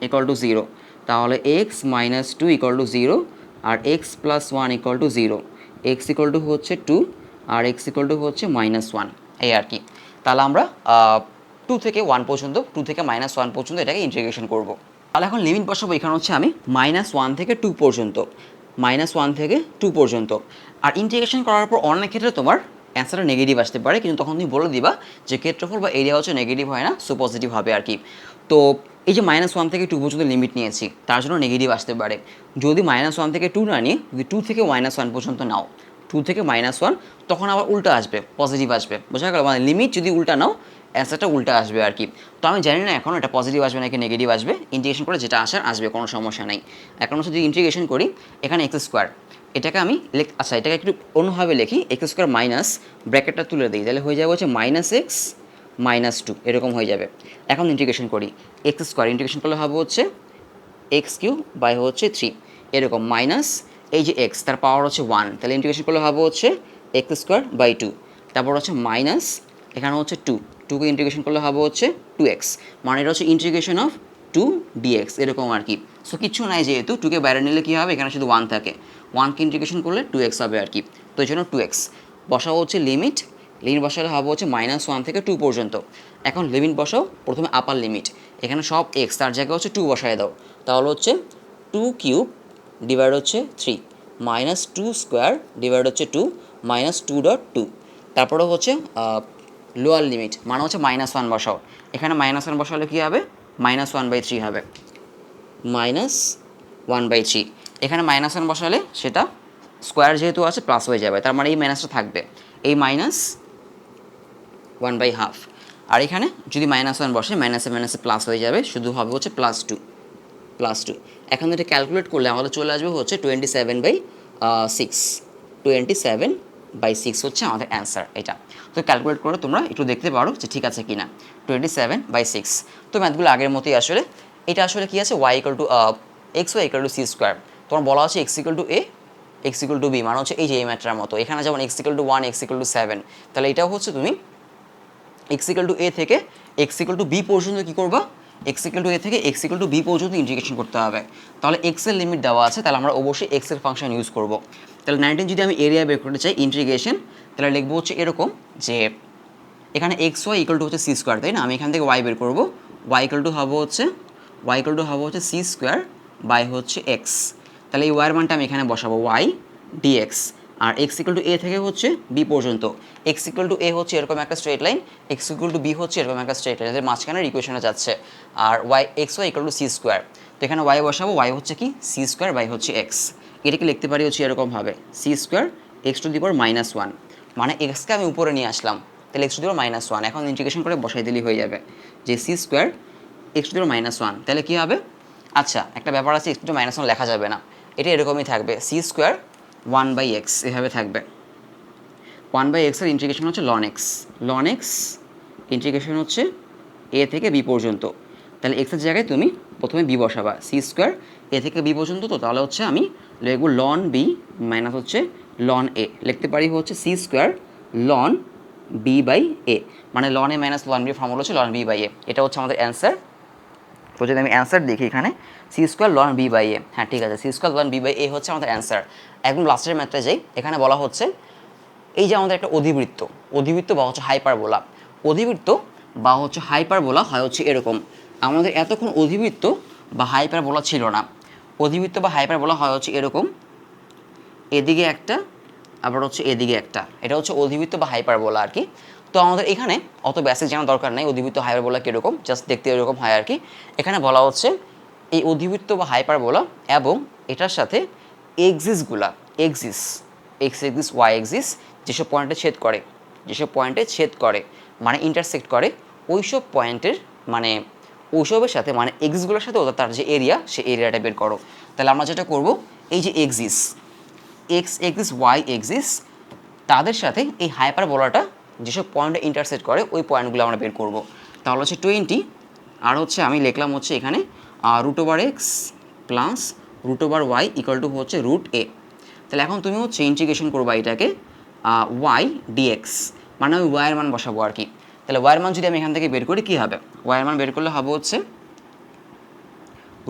ইকুয়াল টু 0। তাহলে এক্স মাইনাস 2 ইকুয়াল টু 0 আর X plus 1 equal to 0। X equal to হচ্ছে 2 আর এক্স ইকুয়াল টু হচ্ছে -1, এই আর কি। তাহলে আমরা 2 থেকে 1 পর্যন্ত, 2 থেকে -1 পর্যন্ত এটাকে ইন্টিগ্রেশন করব। তাহলে এখন লিমিট বসাবো, এখানে হচ্ছে আমি -1 থেকে 2 পর্যন্ত, -1 থেকে 2 পর্যন্ত। আর ইন্টিগ্রেশন করার পর অনেক ক্ষেত্রে তোমার অ্যান্সারটা নেগেটিভ আসতে পারে, কিন্তু তখন তুমি বলে দিবা যে ক্ষেত্রফল বা এরিয়া হচ্ছে নেগেটিভ হয় না, সো পজিটিভ হবে আর কি। তো এই যে -1 থেকে 2 পর্যন্ত লিমিট নিয়েছি, তার জন্য নেগেটিভ আসতে পারে। যদি -1 থেকে 2 না নিয়ে, যদি 2 থেকে -1 পর্যন্ত নাও, 2 থেকে -1, তখন আবার উল্টা আসবে, পজিটিভ আসবে, বোঝা গেল? মানে লিমিট যদি উল্টা নাও অ্যান্সারটা উল্টা আসবে আর কি। তো আমি জানি না এখন এটা পজিটিভ আসবে নাকি নেগেটিভ আসবে, ইন্টিগ্রেশন করে যেটা আসার আসবে, কোনো সমস্যা নাই। এখন হচ্ছে যদি ইন্টিগ্রেশন করি, এখানে এক্স স্কোয়ার, এটাকে আমি আচ্ছা এটাকে একটু অন্যভাবে লিখি, এক্স স্কোয়ার মাইনাস ব্র্যাকেটটা তুলে দিই, তাহলে হয়ে যাবে হচ্ছে -x -2 এরকম হয়ে যাবে। এখন ইন্টিগ্রেশন করি, এক্স স্কোয়ার ইন্টিগ্রেশন করলে হবে হচ্ছে এক্স কিউ বাই হচ্ছে 3 এরকম, মাইনাস এই যে এক্স তার পাওয়ার হচ্ছে 1, তাহলে ইন্টিগ্রেশন করলে হবে হচ্ছে এক্স স্কোয়ার বাই 2, তারপর হচ্ছে মাইনাস এখানে হচ্ছে 2কে ইন্টিগ্রেশন করলে হবে হচ্ছে 2x, মানে এটা হচ্ছে ইন্টিগ্রেশন অফ 2 dx এরকম আর কি। সো কিছু নাই, যেহেতু 2কে বাইরে নিলে কী হবে, এখানে শুধু 1 থাকে, 1কে ইন্টিগ্রেশন করলে 2x হবে আর কি। তো এই জন্য 2x বসাও হচ্ছে লিমিট বসালে হবে হচ্ছে -1 থেকে 2 পর্যন্ত। এখন লিমিট বসাও, প্রথমে আপার লিমিট, এখানে সব এক্স তার জায়গায় হচ্ছে 2 বসায় দাও, তাহলে হচ্ছে 2 কিউব ডিভাইড হচ্ছে 3 -2 স্কোয়ার ডিভাইড হচ্ছে 2 -2.2, তারপরে হচ্ছে লোয়ার লিমিট মানে হচ্ছে -1 বসাও, এখানে -1 বসালে কী হবে, -1/3 হবে, -1/3, এখানে -1 বসালে সেটা স্কোয়ার যেহেতু আছে প্লাস হয়ে যাবে, তার মানে এই মাইনাসটা থাকবে, এই -1/2, আর এখানে যদি -1 বসে মাইনাসে মাইনাসে প্লাস হয়ে যাবে, শুধু হবে হচ্ছে +2। এখন এটা ক্যালকুলেট করলে আমাদের চলে আসবে হচ্ছে 27/6, 27/6 হচ্ছে আমাদের অ্যান্সার এটা। তো ক্যালকুলেট করে তোমরা একটু দেখতে পারো যে ঠিক আছে কি না, 27/6। তো ম্যাথগুলো আগের মতোই আসলে, এটা আসলে কি আছে, y = x y = c², তোমার বলা আছে x = a x = b, মানে হচ্ছে এই যে এই ম্যাথটার মতো, এখানে যেমন x = 1 x = 7, তাহলে এটাও হচ্ছে তুমি x = a থেকে x = b পর্যন্ত কী করবা, x = a থেকে x = b পর্যন্ত ইন্টিগ্রেশন করতে হবে। তাহলে x এর লিমিট দেওয়া আছে, তাহলে আমরা অবশ্যই x এর ফাংশন ইউজ করব। তাহলে 19 যদি আমি এরিয়া বের করতে চাই ইন্টিগ্রেশন, তাহলে লিখবো হচ্ছে এরকম যে এখানে xy = হচ্ছে c², তাই না? আমি এখান থেকে y বের করব, y = হবে হচ্ছে c² বাই হচ্ছে x, তাহলে এই y এর মানটা আমি এখানে বসাবো y dx, R x = a থেকে হচ্ছে b পর্যন্ত, x = a হচ্ছে এরকম একটা স্ট্রেট লাইন, x = b হচ্ছে এরকম একটা স্ট্রেট লাইন, এদের মাঝখানের ইকুয়েশনে যাচ্ছে, আর xy = c², তো এখানে y বসাবো, y হচ্ছে কি c² বাই হচ্ছে x, এটাকে লিখতে পারি হচ্ছে এরকমভাবে c² x⁻⁻1, মানে এক্সকে আমি উপরে নিয়ে আসলাম, তাহলে x⁻⁻1, এখন ইন্টিগ্রেশন করে বসাই দিলেই হয়ে যাবে যে c² x⁻⁻1, তাহলে কী হবে, আচ্ছা একটা ব্যাপার আছে, x⁻⁻1 লেখা যাবে না, এটা এরকমই থাকবে c² 1/x এভাবে থাকবে, 1/x এর ইন্টিগ্রেশন হচ্ছে ln x ইন্টিগ্রেশন হচ্ছে a থেকে b পর্যন্ত, তাহলে x এর জায়গায় তুমি প্রথমে b বসাবা, c² a থেকে b পর্যন্ত, তো তাহলে হচ্ছে আমি লিখব ln b মাইনাস হচ্ছে ln a, লিখতে পারি হচ্ছে c² ln b/a, মানে ln a minus ln b formula হচ্ছে ln b/a, এটা হচ্ছে আমাদের অ্যান্সার। তো যদি আমি অ্যান্সার দেখি এখানে c² ln b/a, হ্যাঁ ঠিক আছে, c² ln b/a হচ্ছে আমাদের অ্যান্সার। একদম লাস্টের ম্যাথটা যাই, এখানে বলা হচ্ছে এই যে আমাদের একটা অধিবৃত্ত বা হচ্ছে অধিবৃত্ত বা হচ্ছে হাইপারবোলা হয় হচ্ছে এরকম, আমাদের এতক্ষণ অধিবৃত্ত বা হাইপারবোলা ছিল না, অধিবৃত্ত বা হাইপারবোলা হয় হচ্ছে এরকম, এদিকে একটা আবার হচ্ছে এদিকে একটা, এটা হচ্ছে অধিবৃত্ত বা হাইপারবোলা আর কি। তো আমাদের এখানে অত বেসিক জানার দরকার নেই অধিবৃত্ত হাইপারবোলা কীরকম, জাস্ট দেখতে এরকম হয় আর কি। এখানে বলা হচ্ছে এই অধিবৃত্ত বা হাইপারবোলা এবং এটার সাথে এক্সিসগুলা এক্স এক্সিস ওয়াই এক্সিস যেসব পয়েন্টে ছেদ করে মানে ইন্টারসেক্ট করে, ওইসব পয়েন্টের মানে ওইসবের সাথে মানে এক্সিসগুলোর সাথে ওটা তার যে এরিয়া, সে এরিয়াটা বের করো। তাহলে আমরা যেটা করব, এই যে axis X axis Y axis, তাদের সাথে এই হাইপারবোলাটা যেসব পয়েন্টে ইন্টারসেক্ট করে ওই পয়েন্টগুলো আমরা বের করব। তাহলে হচ্ছে 20, আর হচ্ছে আমি লিখলাম হচ্ছে এখানে √x প্লাস √y = হচ্ছে √a। তাহলে এখন তুমি হচ্ছে ইন্টিগ্রেশন করবা এটাকে y dx, মানে আমি y এর মান বসাবো আর কি। তাহলে y এর মান যদি আমি এখান থেকে বের করি কী হবে, y এর মান বের করলে হবে হচ্ছে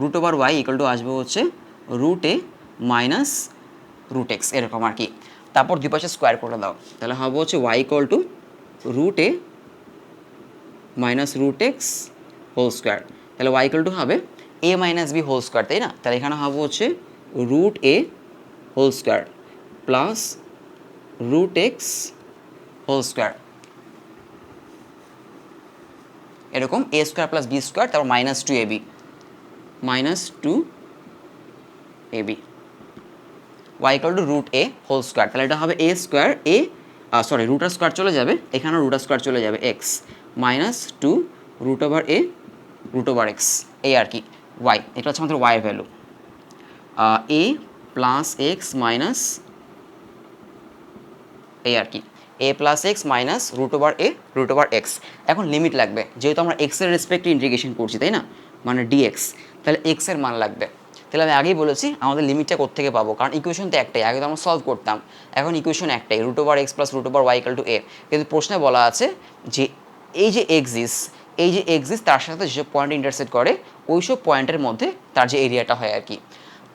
√y = আসবে হচ্ছে √a মাইনাস √x এরকম আর কি। তারপর দুই পাশে স্কোয়ার করে দাও, তাহলে হবে হচ্ছে y = √a minus √x whole square, তাহলে y = হবে a minus b whole square, তাই না? তাহলে এখানে হবে হচ্ছে √a whole square plus √x whole square, এরকম a square plus b square, তারপর -2ab y equal to root a whole square, তাহলে এটা হবে এ স্কোয়ার এ সরি রুটার স্কোয়ার চলে যাবে, এখানেও রুটার স্কোয়ার চলে যাবে x minus two root over a root over x, এই আর কি ওয়াই, এটা হচ্ছে আমাদের ওয়াইয়ের value. A plus x minus এই আর কি a plus x minus root over a root over x. এখন লিমিট লাগবে, যেহেতু আমরা এক্সের রেসপেক্টে ইন্টিগ্রেশন করছি তাই না, মানে ডিএক্স, তাহলে এক্সের মান লাগবে। তাহলে আমি আগেই বলেছি আমাদের লিমিটটা কোত্থেকে পাবো, কারণ ইকুয়েশন তো একটাই, আগে তো আমরা সলভ করতাম, এখন ইকুয়েশন একটাই root over x plus root over y equal to a. কিন্তু প্রশ্নে বলা আছে যে এই যে এক্সিস তার সাথে যেসব পয়েন্ট ইন্টারসেক্ট করে ওই সব পয়েন্টের মধ্যে তার যে এরিয়াটা হয় আর কি।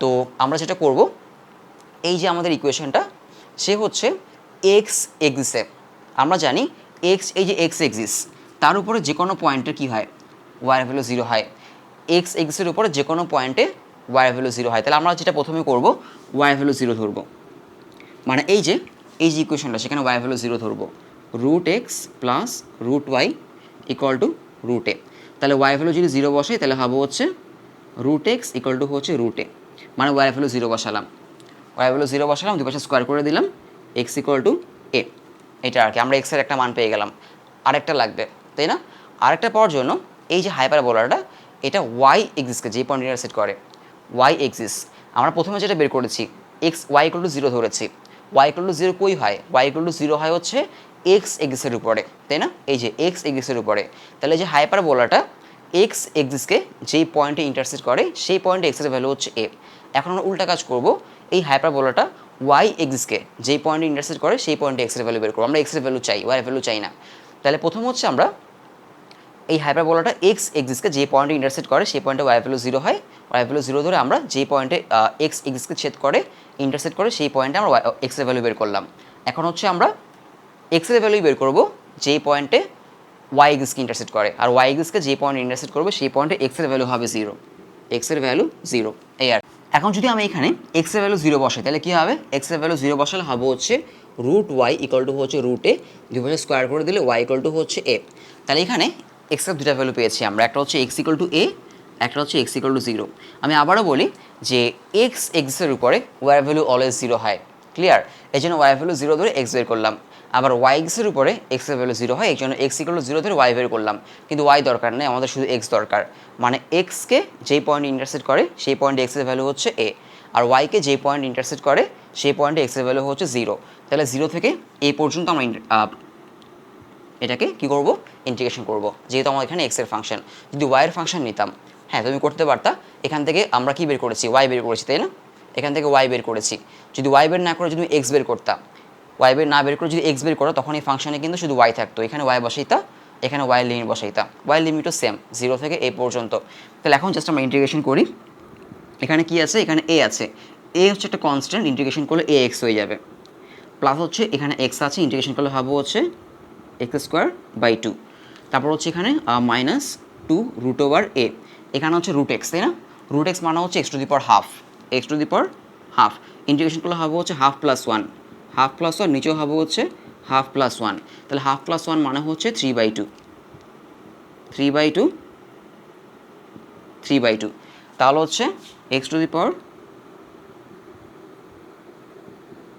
তো আমরা যেটা করব, এই যে আমাদের ইকুয়েশনটা সে হচ্ছে এক্স এক্সিসে, আমরা জানি এক্স এই যে এক্স এক্সিস তার উপরে যে কোনো পয়েন্টের কী হয় ওয়াইয়ের ভ্যালু 0 হয়, এক্স এক্সিসের উপরে যে কোনো পয়েন্টে ওয়াইয়ের ভ্যালু 0 হয়। তাহলে আমরা যেটা প্রথমে করব ওয়াইয়ের ভ্যালু 0 ধরবো, মানে এই যে ইকুয়েশনটা সেখানে ওয়াইয়ের ভ্যালু 0 ধরবো, root x plus root y equal to root a. তাহলে ওয়াইয়ের ভ্যালু যদি 0 বসে তাহলে হবে হচ্ছে রুট এক্স ইকুয়াল টু হচ্ছে রুট এ, মানে ওয়াইয়ের ভ্যালু 0 বসালাম, ওয়াই ভ্যালু 0 বসালাম, দুই পাশে স্কোয়ার করে দিলাম, এক্স ইকুয়াল টু এ, এটা আর কি আমরা এক্সের একটা মান পেয়ে গেলাম। আরেকটা লাগবে তাই না, আরেকটা পাওয়ার জন্য এই যে হাইপারবোলাটা এটা ওয়াই এক্সিসকে যে পয়েন্ট ইন্টারসেক্ট করে ওয়াই এক্সিস, আমরা প্রথমে যেটা বের করেছি এক্স ওয়াই ইকুয়াল টু 0 ধরেছি, ওয়াই ইকুয়াল টু 0 কই হয়, ওয়াই ইকুয়াল টু 0 হয় হচ্ছে এক্স এক্সিসের উপরে তাই না, এই যে এক্স এক্সিসের উপরে, তাহলে যে হাইপারবোলাটা এক্স এক্সিসকে যেই পয়েন্টে ইন্টারসেক্ট করে সেই পয়েন্টে এক্সের ভ্যালু হচ্ছে এ। এখন আমরা উল্টা কাজ করব, এই হাইপারবোলাটা ওয়াই এক্সিসকে যেই পয়েন্টে ইন্টারসেক্ট করে সেই পয়েন্টে এক্সের ভ্যালু বের করবো, আমরা এক্সের ভ্যালু চাই ওয়াই ভ্যালু চাই না। তাহলে প্রথম হচ্ছে আমরা এই হাইপারবোলাটা এক্স এক্সিসকে যে পয়েন্টে ইন্টারসেক্ট করে সেই পয়েন্টে ওয়াই ভ্যালু 0 হয়, ওয়াই ভ্যালু 0 ধরে আমরা যেই পয়েন্টে এক্স এক্সিসকে ছেদ করে ইন্টারসেক্ট করে সেই পয়েন্টে আমরা এক্সের ভ্যালু বের করলাম। এখন হচ্ছে আমরা এক্সের ভ্যালু বের করব যেই পয়েন্টে ওয়াই এক্সিসকে ইন্টারসেক্ট করে, আর ওয়াই এক্সিসকে যে পয়েন্টে ইন্টারসেক্ট করবে সেই পয়েন্টে এক্সের ভ্যালু হবে 0, এক্সের ভ্যালু 0 এই আর। এখন যদি আমি এখানে এক্সের ভ্যালু 0 বসাই তাহলে কী হবে, এক্সের ভ্যালু 0 বসালে হবে হচ্ছে রুট ওয়াই ইকুয়াল টু হচ্ছে রুট এ, দুই পাশে স্কোয়ার করে দিলে ওয়াই ইকুয়াল টু হচ্ছে এ। তাহলে এখানে এক্সের দুটা ভ্যালু পেয়েছি আমরা, একটা হচ্ছে এক্স ইকুয়াল টু এ, একটা হচ্ছে এক্স ইকুয়াল টু 0। আমি আবারও বলি যে এক্স এক্সের উপরে ওয়াই ভ্যালু অলওয়েজ 0 হয়, ক্লিয়ার, এই জন্য ওয়াই ভ্যালু 0 ধরে এক্স বের করলাম। আবার ওয়াই এক্সের উপরে এক্সের ভ্যালু 0 হয়, এই জন্য এক্স ইকুয়াল টু 0 ধরে ওয়াই বের করলাম, কিন্তু ওয়াই দরকার নেই, আমাদের শুধু এক্স দরকার, মানে এক্সকে যেই পয়েন্ট ইন্টারসেক্ট করে সেই পয়েন্টে এক্সের ভ্যালু হচ্ছে এ, আর ওয়াইকে যেই পয়েন্ট ইন্টারসেক্ট করে সেই পয়েন্টে এক্সের ভ্যালু হচ্ছে 0। তাহলে 0 থেকে এই পর্যন্ত আমরা এটাকে কী করবো ইন্টিগ্রেশন করব, যেহেতু আমাদের এখানে এক্সের ফাংশন। যদি ওয়াইয়ের ফাংশন নিতাম, হ্যাঁ তুমি করতে পারতা, এখান থেকে আমরা কি বের করেছি ওয়াই বের করেছি তাই না, এখান থেকে ওয়াই বের করেছি, যদি ওয়াই বের না করে যদি এক্স বের করতাম, ওয়াই বের না বের করে যদি এক্স বের করো তখন এই ফাংশনে কিন্তু শুধু ওয়াই থাকতো, এখানে ওয়াই বসাইতা, এখানে ওয়াইয়ের লিমিট বসাইতা, ওয়াইয়ের লিমিটও সেম 0 থেকে এ পর্যন্ত। তাহলে এখন জাস্ট আমরা ইন্টিগ্রেশন করি, এখানে কি আছে, এখানে এ আছে, এ হচ্ছে একটা কনস্ট্যান্ট, ইন্টিগ্রেশন করলে এ এক্স হয়ে যাবে, প্লাস হচ্ছে এখানে এক্স আছে, ইন্টিগ্রেশন করলে হবে হচ্ছে এক্স স্কোয়ার বাই 2, তারপর হচ্ছে এখানে মাইনাস 2 রুট ওভার এ, এখানে হচ্ছে রুট এক্স তাই না, রুট এক্স মানে হচ্ছে x two the power half, x two the power half, integration করলে হবে হচ্ছে হাফ প্লাস 1, হাফ প্লাস 1 নিচেও হবে হচ্ছে হাফ প্লাস 1, তাহলে হাফ প্লাস 1 মানে হচ্ছে 3/2, 3/2, 3/2, তাহলে হচ্ছে এক্স টু দি পাওয়ার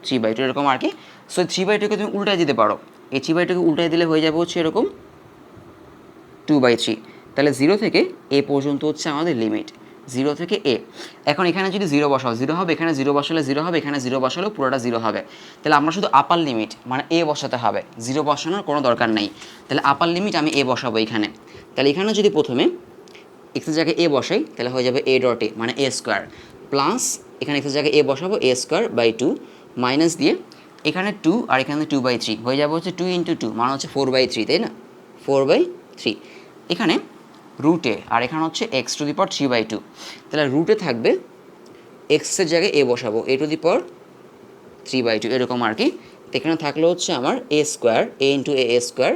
3/2 এরকম আর কি। সো 3/2কে তুমি উল্টায় দিতে পারো, এই 3/2কে উল্টায় দিলে হয়ে যাবে হচ্ছে এরকম 2/3। তাহলে 0 থেকে এ পর্যন্ত হচ্ছে আমাদের লিমিট, 0 থেকে এ। এখন এখানে যদি 0 বসাও 0 হবে, এখানে 0 বসালে 0 হবে, এখানে 0 বসালেও পুরোটা 0 হবে। তাহলে আমরা শুধু আপার লিমিট মানে এ বসাতে হবে, 0 বসানোর কোনো দরকার নেই। তাহলে আপার লিমিট আমি এ বসাবো এখানে, তাহলে এখানে যদি প্রথমে এক্সের জায়গায় এ বসাই তাহলে হয়ে যাবে এ ডট এ মানে এ স্কোয়ার, প্লাস এখানে এক্সের জায়গায় এ বসাবো এ স্কোয়ার বাই 2, মাইনাস দিয়ে এখানে 2 আর এখানে 2/3 হয়ে যাবে হচ্ছে 2 × 2 মানে হচ্ছে 4/3 তাই না, 4/3, এখানে রুটে আর এখানে হচ্ছে এক্স টু দি পাওয়ার 3/2, তাহলে রুটে থাকবে এক্সের জায়গায় এ বসাবো এ টু দি পাওয়ার 3/2 এরকম আর কি। এখানে থাকলে হচ্ছে আমার এ স্কোয়ার এ ইন্টু এ স্কোয়ার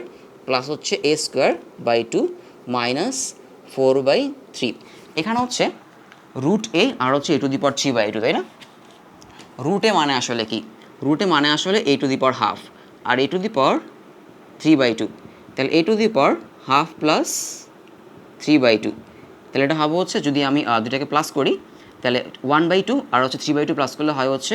প্লাস হচ্ছে এ স্কোয়ার বাই 2 মাইনাস 4/3, এখানে হচ্ছে রুট এ আর হচ্ছে এ টু দি পাওয়ার 3/2 তাই না। রুটে মানে আসলে কি, রুটে মানে আসলে a to the power half আর এ টু দি পাওয়ার 3/2, তাহলে a to the power half plus 3/2, তাহলে এটা হবে হচ্ছে যদি আমি দুটাকে প্লাস করি তাহলে 1/2 আর হচ্ছে 3/2 প্লাস করলে হয় হচ্ছে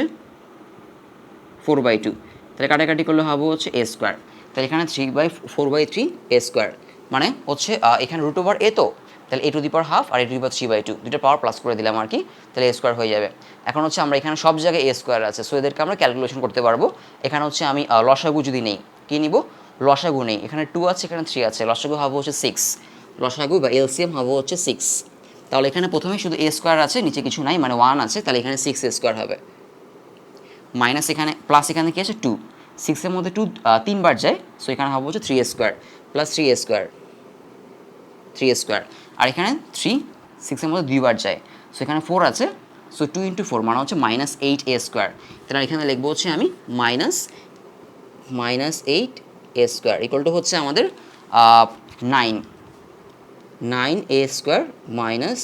4/2, তাহলে কাটাকাটি করলে হবে হচ্ছে a স্কোয়ার। তাহলে এখানে 3/4/3 a স্কোয়ার, মানে হচ্ছে এখানে রুট ওভার a, তো তাহলে a to the power half আর a টু দি পাওয়ার 3/2 দুটো পাওয়ার প্লাস করে দিলাম আর কি, তাহলে a স্কোয়ার হয়ে যাবে। এখন হচ্ছে আমরা এখানে সব জায়গায় a স্কোয়ার আছে, সো এদেরকে আমরা ক্যালকুলেশন করতে পারবো। এখানে হচ্ছে আমি লসাগু যদি নেই, কী নিব, লসাগু নেই, এখানে 2 আছে, এখানে 3 আছে, লসাগু হবে হচ্ছে 6, লসাগু বা এলসিএম হবে হচ্ছে 6। তাহলে এখানে প্রথমে শুধু a স্কোয়ার আছে, নিচে কিছু নাই, মানে 1 আছে, তাহলে এখানে 6a স্কোয়ার হবে, মাইনাস এখানে প্লাস এখানে কি আছে 2, 6-এর মধ্যে 2 3বার যায়, সো এখানে হবে হচ্ছে 3a square plus 3a square, 3a square, আর এখানে 3 6-এর মধ্যে 2বার যায়, সো এখানে 4 আছে, সো 2 × 4 মানে হচ্ছে -8a স্কোয়ার। তাহলে এখানে লিখবো হচ্ছে আমি -8a স্কোয়ার ইকুয়াল টু হচ্ছে আমাদের 9a square minus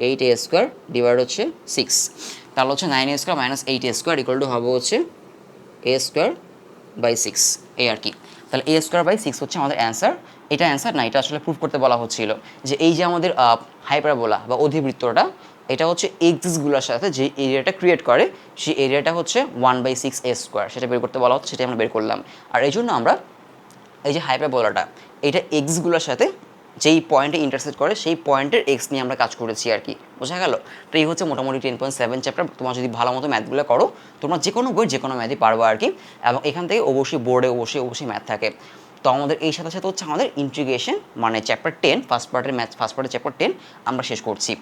8a square divide হচ্ছে 6, তাহলে হচ্ছে 9a square minus 8a square equal two হবে হচ্ছে a স্কোয়ার বাই 6, এই আর কি। তাহলে a স্কোয়ার বাই 6 হচ্ছে আমাদের অ্যান্সার। এটা অ্যান্সার না, এটা আসলে প্রুফ করতে বলা হচ্ছিল যে এই যে আমাদের হাইপারবোলা বা অধিবৃত্তটা, এটা হচ্ছে এক্সিসগুলোর সাথে যে এরিয়াটা ক্রিয়েট করে, সেই এরিয়াটা হচ্ছে 1/6a স্কোয়ার, সেটা বের করতে বলা হচ্ছে, সেটা আমরা বের করলাম। আর এই জন্য আমরা এই যে হাইপারবোলাটা, এটা এক্সগুলোর সাথে যেই পয়েন্টে ইন্টারসেক্ট করে সেই পয়েন্টের এক্স নিয়ে আমরা কাজ করেছি আর কি, বোঝা গেল। তো এই হচ্ছে মোটামুটি 10.7 চ্যাপ্টার। তোমরা যদি ভালো মতো ম্যাথগুলো করো, তোমরা যে কোনো বই যে কোনো ম্যাথই পারবো আর কি, এবং এখান থেকে অবশ্যই বোর্ডে অবশ্যই ম্যাথ থাকে। তো আমাদের এই সাথে সাথে হচ্ছে আমাদের ইন্টিগ্রেশন মানে চ্যাপ্টার 10 ফার্স্ট পার্টের চ্যাপ্টার 10 আমরা শেষ করছি।